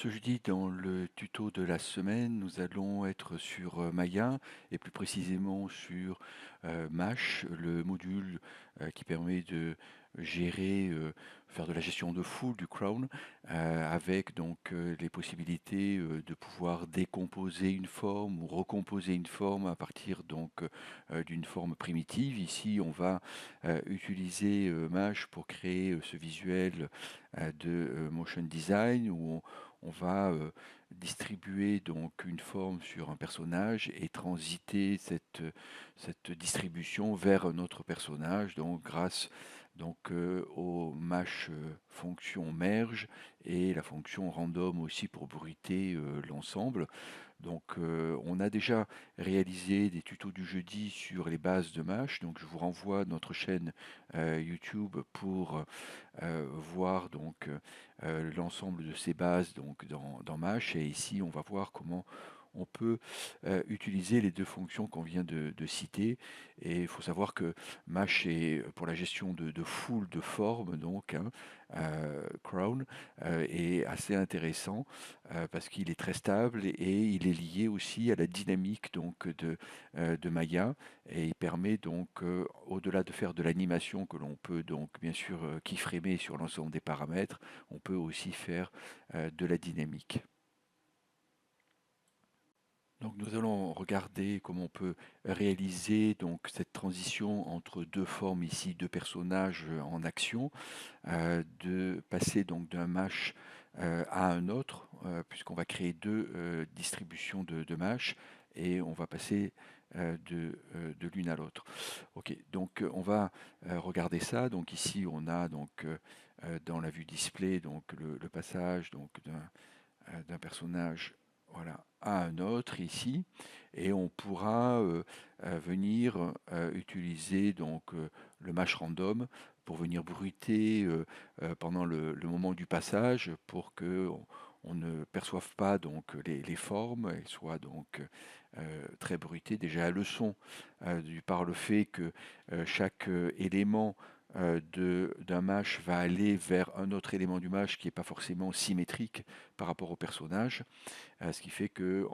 Ce jeudi, dans le tuto de la semaine, nous allons être sur Maya et plus précisément sur Mash, le module qui permet de gérer, faire de la gestion de foule, du crawl, avec donc les possibilités de pouvoir décomposer une forme ou recomposer une forme à partir donc d'une forme primitive. Ici, on va utiliser Mash pour créer ce visuel de motion design où on va distribuer donc une forme sur un personnage et transiter cette distribution vers un autre personnage, donc grâce au mash fonction merge et la fonction random aussi pour bruiter l'ensemble. Donc on a déjà réalisé des tutos du jeudi sur les bases de Mash, donc je vous renvoie à notre chaîne YouTube pour voir donc l'ensemble de ces bases donc dans Mash. Et ici on va voir comment on peut utiliser les deux fonctions qu'on vient de citer. Et il faut savoir que Mash est pour la gestion de foule de formes, donc Crown, est assez intéressant parce qu'il est très stable et il est lié aussi à la dynamique donc de Maya et il permet donc au-delà de faire de l'animation que l'on peut donc bien sûr keyframer sur l'ensemble des paramètres, on peut aussi faire de la dynamique. Donc nous allons regarder comment on peut réaliser donc cette transition entre deux formes ici, deux personnages en action, de passer donc d'un mash à un autre, puisqu'on va créer deux distributions de mash et on va passer de l'une à l'autre. Ok, donc on va regarder ça. Donc ici on a donc dans la vue display donc le passage donc d'un personnage voilà, à un autre ici, et on pourra venir utiliser donc le match random pour venir bruiter pendant le moment du passage pour que on ne perçoive pas donc les formes et soient donc très bruitées. Déjà le son par le fait que chaque élément d'un match va aller vers un autre élément du match qui n'est pas forcément symétrique par rapport au personnage, ce qui fait que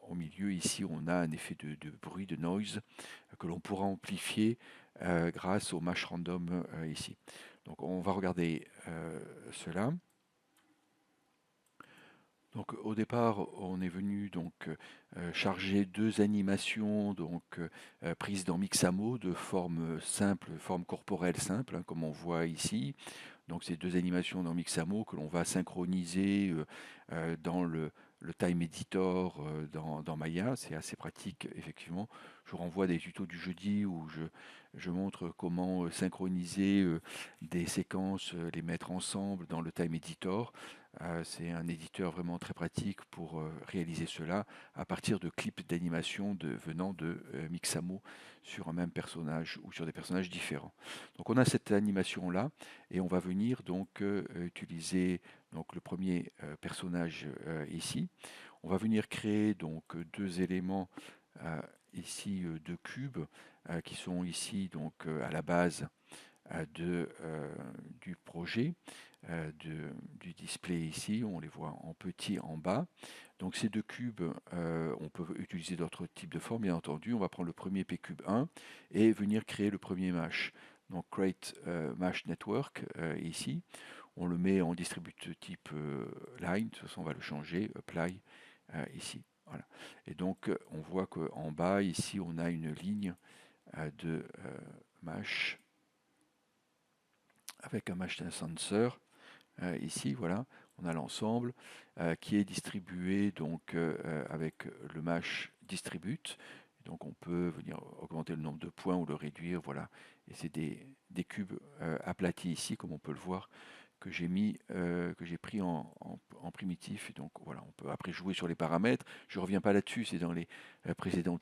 au milieu ici on a un effet de bruit, de noise que l'on pourra amplifier grâce au match random ici. Donc on va regarder cela. Donc au départ, on est venu donc charger deux animations donc prises dans Mixamo de forme simple, forme corporelle simple, hein, comme on voit ici. Donc ces deux animations dans Mixamo que l'on va synchroniser dans le time editor dans Maya. C'est assez pratique effectivement. Je vous renvoie à des tutos du jeudi où je montre comment synchroniser des séquences, les mettre ensemble dans le time editor. C'est un éditeur vraiment très pratique pour réaliser cela à partir de clips d'animation venant de Mixamo sur un même personnage ou sur des personnages différents. Donc on a cette animation là et on va venir donc utiliser donc le premier personnage ici. On va venir créer donc deux éléments ici de cubes qui sont ici donc à la base du projet, du display ici, on les voit en petit en bas. Donc ces deux cubes, on peut utiliser d'autres types de formes, bien entendu. On va prendre le premier pcube 1 et venir créer le premier mesh. Donc create mesh network ici. On le met en distribute type line, de toute façon on va le changer, apply ici. Voilà. Et donc on voit qu'en bas ici on a une ligne de mesh avec un mesh sensor. Ici, voilà, on a l'ensemble qui est distribué donc avec le mesh distribute. Donc on peut venir augmenter le nombre de points ou le réduire, voilà. Et c'est des cubes aplatis ici, comme on peut le voir, que j'ai mis, que j'ai pris en primitif. Et donc voilà, on peut après jouer sur les paramètres. Je ne reviens pas là-dessus, c'est dans les précédents.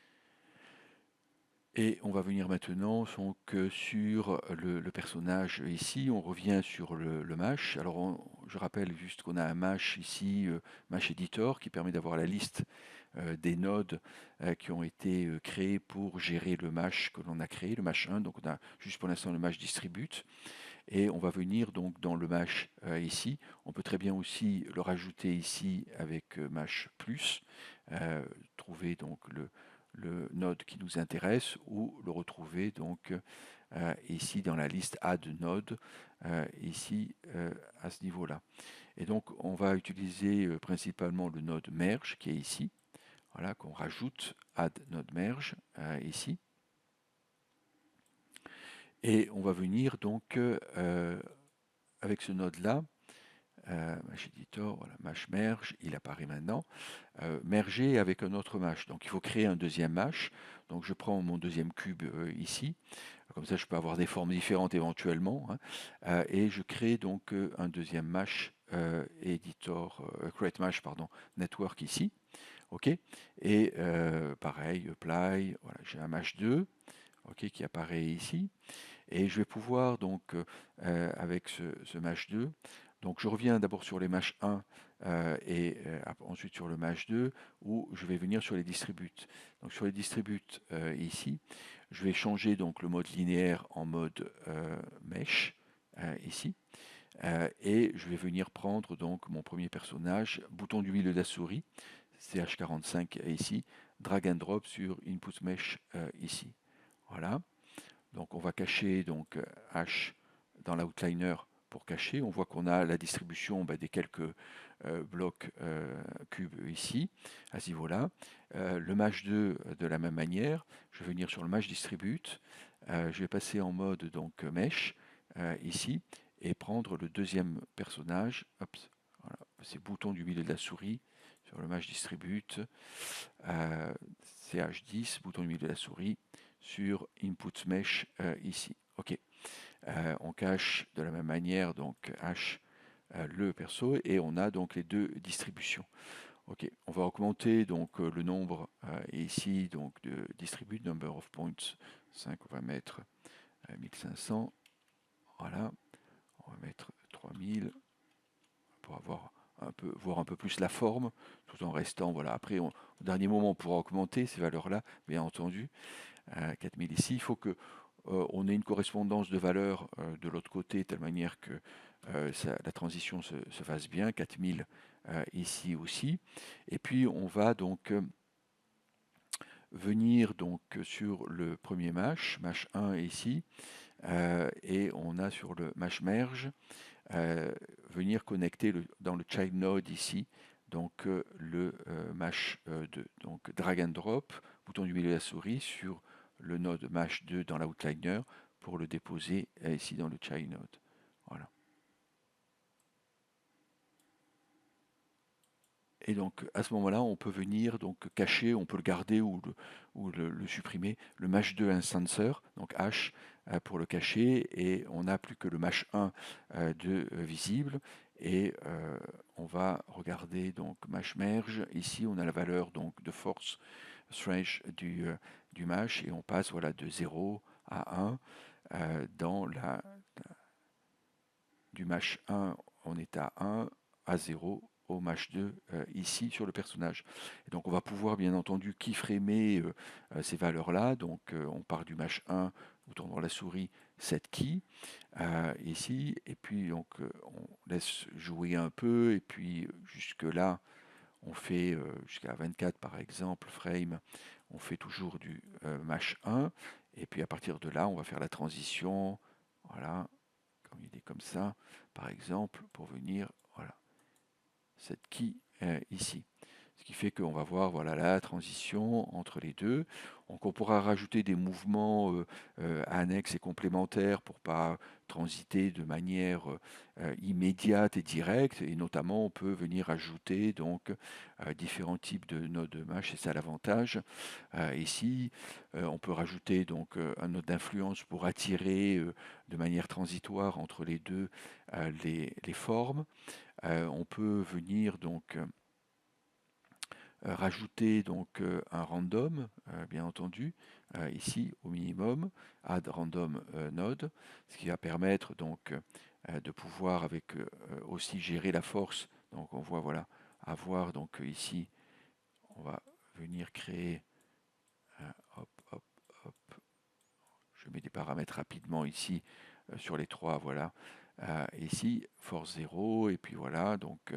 Et on va venir maintenant donc, sur le personnage ici, on revient sur le mesh. Alors je rappelle juste qu'on a un mesh ici, mesh editor, qui permet d'avoir la liste des nodes qui ont été créés pour gérer le mesh que l'on a créé, le mesh 1. Donc on a juste pour l'instant le mesh distribute. et on va venir donc dans le mesh ici. On peut très bien aussi le rajouter ici avec mesh plus, trouver donc le node qui nous intéresse ou le retrouver donc ici dans la liste add node, ici à ce niveau-là. Et donc on va utiliser principalement le node merge qui est ici, voilà, qu'on rajoute add node merge ici. Et on va venir donc avec ce node-là, Mesh Editor, voilà, Mesh Merge, il apparaît maintenant, merger avec un autre mesh. Donc il faut créer un deuxième mesh. Donc je prends mon deuxième cube ici, comme ça je peux avoir des formes différentes éventuellement, hein, et je crée donc un deuxième mesh editor, create mesh, pardon, network ici. OK. Et pareil, apply, voilà, j'ai un mesh 2, OK, qui apparaît ici. Et je vais pouvoir donc avec ce mesh 2, donc je reviens d'abord sur les mesh 1 et ensuite sur le mesh 2 où je vais venir sur les distributes. Donc sur les distributes ici, je vais changer donc le mode linéaire en mode mesh ici. Et je vais venir prendre donc mon premier personnage, bouton du milieu de la souris, CH45 ici, drag and drop sur input mesh ici. Voilà. Donc on va cacher donc H dans l'outliner pour cacher. On voit qu'on a la distribution des quelques blocs cubes ici, à ce niveau-là. Le mesh 2 de la même manière. Je vais venir sur le mesh distribute. Je vais passer en mode donc mesh ici et prendre le deuxième personnage. Hop, voilà, c'est bouton du milieu de la souris sur le mesh distribute. CH10, bouton du milieu de la souris sur input mesh ici. OK. On cache de la même manière donc H le perso et on a donc les deux distributions. OK. On va augmenter donc le nombre ici donc de distribute number of points 5, on va mettre 1500. Voilà. On va mettre 3000 pour avoir voir un peu plus la forme, tout en restant, voilà, après, au dernier moment, on pourra augmenter ces valeurs-là, bien entendu. 4000 ici, il faut que on ait une correspondance de valeurs de l'autre côté, de telle manière que la transition se fasse bien, 4000 ici aussi. Et puis, on va donc venir donc sur le premier mesh 1 ici, et on a sur le mesh merge, venir connecter dans le child node ici, donc le mesh 2. Donc drag and drop, bouton du milieu de la souris sur le node mesh 2 dans l'outliner pour le déposer ici dans le child node. Voilà. Et donc à ce moment-là, on peut venir donc cacher, on peut le garder ou le supprimer, le mesh 2 instancer, donc H pour le cacher, et on n'a plus que le mesh 1 de visible. Et on va regarder donc mesh merge. Ici, on a la valeur donc de force thresh du mesh et on passe voilà de 0 à 1 dans du mesh 1, on est à 1, à 0 au mesh 2 ici sur le personnage. Et donc on va pouvoir bien entendu keyframer ces valeurs-là. Donc on part du mesh 1, vous tournez la souris, set key ici, et puis donc on laisse jouer un peu, et puis jusque là on fait jusqu'à 24 par exemple frame, on fait toujours du mesh 1, et puis à partir de là on va faire la transition, voilà, comme il est comme ça, par exemple, pour venir, voilà, cette key ici. Ce qui fait qu'on va voir voilà, la transition entre les deux. Donc on pourra rajouter des mouvements annexes et complémentaires pour pas transiter de manière immédiate et directe. Et notamment, on peut venir ajouter donc différents types de nodes mesh, c'est ça l'avantage. Ici, on peut rajouter donc un node d'influence pour attirer de manière transitoire entre les deux les formes. On peut venir donc rajouter donc un random, bien entendu, ici au minimum, add random node, ce qui va permettre donc de pouvoir avec aussi gérer la force. Donc on voit voilà, avoir donc ici, on va venir créer, hop, hop, hop, je mets des paramètres rapidement ici sur les trois, voilà. Ici, force 0, et puis voilà, donc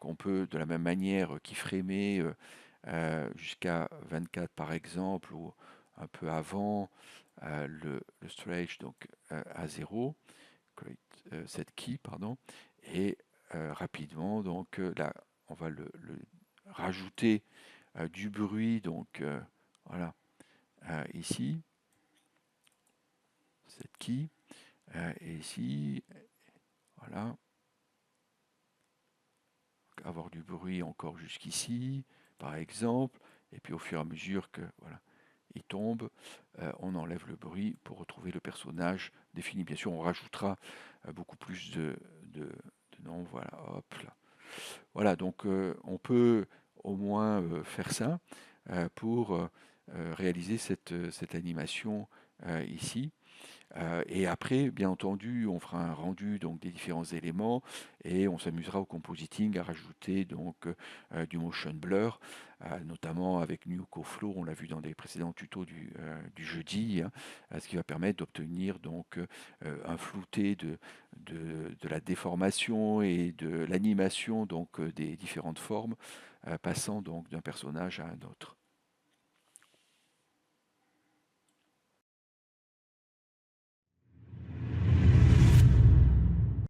on peut de la même manière keyframer jusqu'à 24 par exemple, ou un peu avant le stretch donc à 0, cette key, pardon, et rapidement, donc là, on va le rajouter du bruit, donc voilà, ici, cette key, et ici, voilà, avoir du bruit encore jusqu'ici, par exemple, et puis au fur et à mesure que, voilà, il tombe, on enlève le bruit pour retrouver le personnage défini. Bien sûr, on rajoutera beaucoup plus de noms, voilà, hop là. Voilà, donc on peut au moins faire ça pour réaliser cette animation ici. Et après, bien entendu, on fera un rendu donc des différents éléments et on s'amusera au compositing à rajouter donc du motion blur, notamment avec Nuke Flow, on l'a vu dans les précédents tutos du jeudi, hein, ce qui va permettre d'obtenir donc un flouté de la déformation et de l'animation donc des différentes formes, passant donc d'un personnage à un autre.